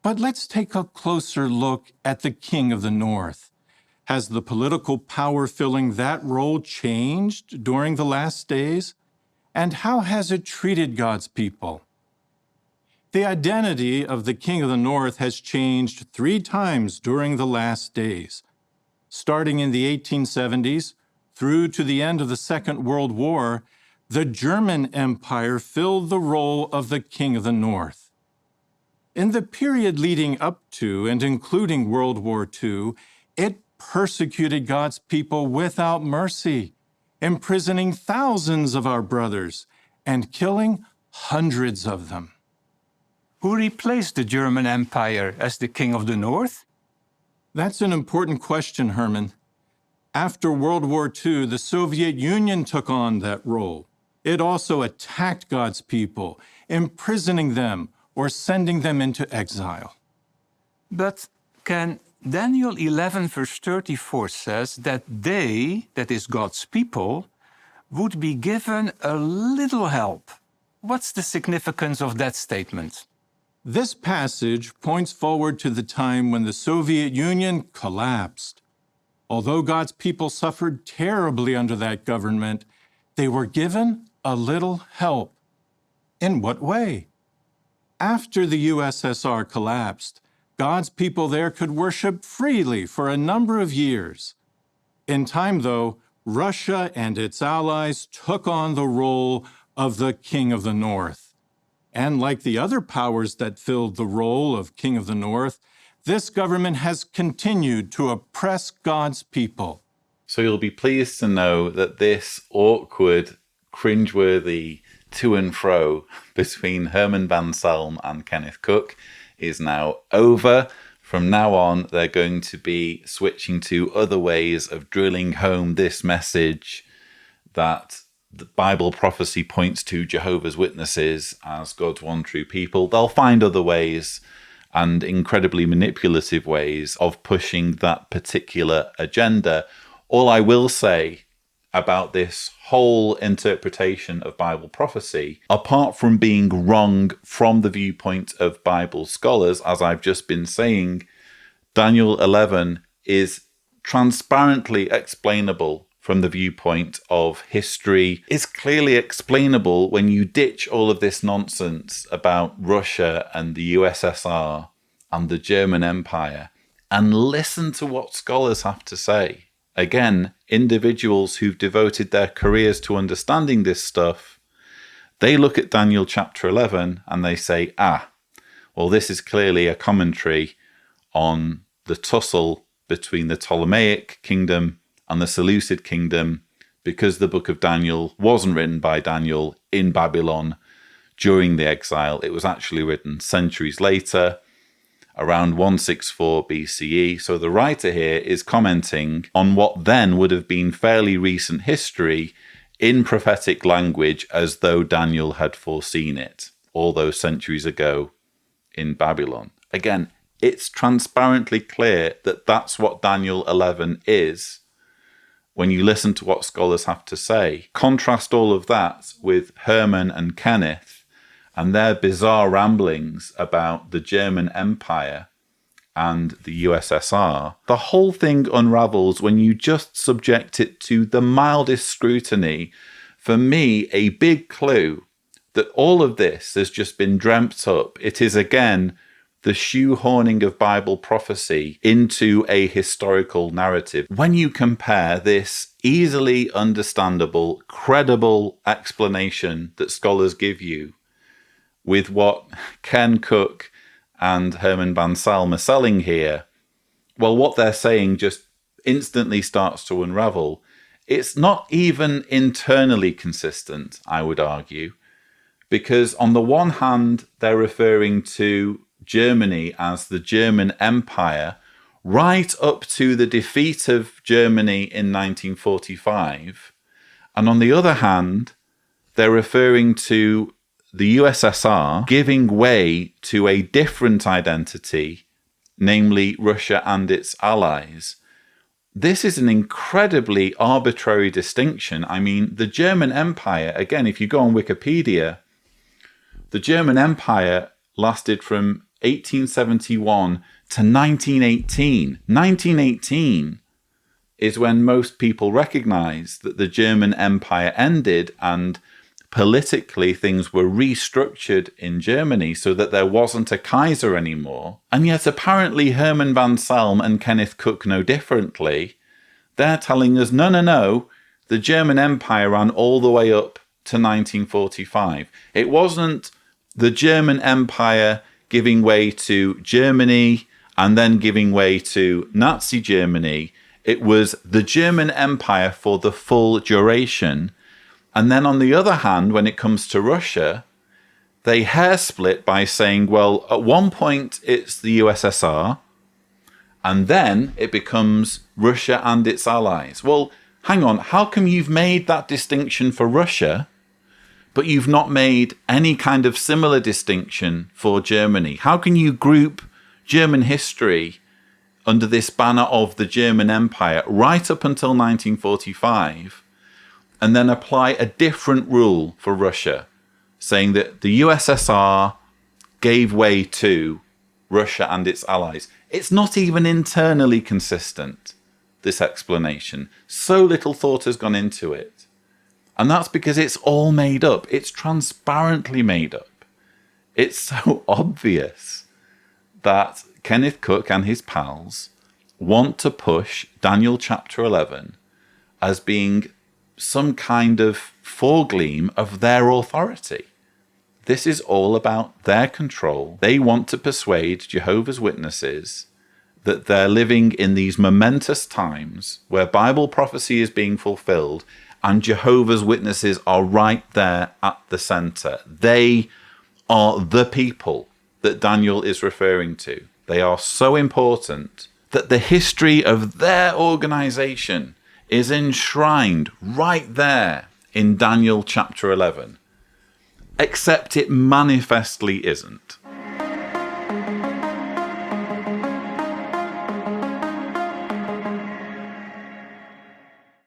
But let's take a closer look at the King of the North. Has the political power filling that role changed during the last days? And how has it treated God's people? The identity of the King of the North has changed 3 times during the last days. Starting in the 1870s, through to the end of the Second World War, the German Empire filled the role of the King of the North. In the period leading up to and including World War II, it persecuted God's people without mercy, imprisoning thousands of our brothers and killing hundreds of them. Who replaced the German Empire as the King of the North? That's an important question, Herman. After World War II, the Soviet Union took on that role. It also attacked God's people, imprisoning them or sending them into exile. But can Daniel 11 verse 34 says that they, that is God's people, would be given a little help. What's the significance of that statement? This passage points forward to the time when the Soviet Union collapsed. Although God's people suffered terribly under that government, they were given a little help. In what way? After the USSR collapsed, God's people there could worship freely for a number of years. In time, though, Russia and its allies took on the role of the King of the North. And like the other powers that filled the role of King of the North, this government has continued to oppress God's people. So you'll be pleased to know that this awkward, cringeworthy to and fro between Herman Van Selm and Kenneth Cook is now over. From now on, they're going to be switching to other ways of drilling home this message that the Bible prophecy points to Jehovah's Witnesses as God's one true people. They'll find other ways and incredibly manipulative ways of pushing that particular agenda. All I will say about this whole interpretation of Bible prophecy, apart from being wrong from the viewpoint of Bible scholars, as I've just been saying, Daniel 11 is transparently explainable from the viewpoint of history. It's clearly explainable when you ditch all of this nonsense about Russia and the USSR and the German Empire and listen to what scholars have to say. Again, individuals who've devoted their careers to understanding this stuff, they look at Daniel chapter 11 and they say, well, this is clearly a commentary on the tussle between the Ptolemaic kingdom and the Seleucid kingdom, because the book of Daniel wasn't written by Daniel in Babylon during the exile. It was actually written centuries later, around 164 BCE. So the writer here is commenting on what then would have been fairly recent history in prophetic language, as though Daniel had foreseen it all those centuries ago in Babylon. Again, it's transparently clear that that's what Daniel 11 is when you listen to what scholars have to say. Contrast all of that with Herman and Kenneth and their bizarre ramblings about the German Empire and the USSR. The whole thing unravels when you just subject it to the mildest scrutiny. For me, a big clue that all of this has just been dreamt up. It is, again, the shoehorning of Bible prophecy into a historical narrative. When you compare this easily understandable, credible explanation that scholars give you with what Ken Cook and Herman Van Selm are selling here, well, what they're saying just instantly starts to unravel. It's not even internally consistent, I would argue, because on the one hand, they're referring to Germany as the German Empire right up to the defeat of Germany in 1945. And on the other hand, they're referring to the USSR giving way to a different identity, namely Russia and its allies. This is an incredibly arbitrary distinction. I mean, the German Empire, again, if you go on Wikipedia, the German Empire lasted from 1871 to 1918. 1918 is when most people recognize that the German Empire ended and politically things were restructured in Germany so that there wasn't a Kaiser anymore. And yet apparently Herman van Salm and Kenneth Cook know differently. They're telling us, no, the German Empire ran all the way up to 1945. It wasn't the German Empire giving way to Germany and then giving way to Nazi Germany. It was the German Empire for the full duration. And then on the other hand, when it comes to Russia, they hair split by saying, well, at one point it's the USSR, and then it becomes Russia and its allies. Well, hang on, how come you've made that distinction for Russia, but you've not made any kind of similar distinction for Germany? How can you group German history under this banner of the German Empire right up until 1945 and then apply a different rule for Russia, saying that the USSR gave way to Russia and its allies? It's not even internally consistent, this explanation. So little thought has gone into it. And that's because it's all made up. It's transparently made up. It's so obvious that Kenneth Cook and his pals want to push Daniel chapter 11 as being some kind of foregleam of their authority. This is all about their control. They want to persuade Jehovah's Witnesses that they're living in these momentous times where Bible prophecy is being fulfilled and Jehovah's Witnesses are right there at the center. They are the people that Daniel is referring to. They are so important that the history of their organization is enshrined right there in Daniel chapter 11. Except it manifestly isn't.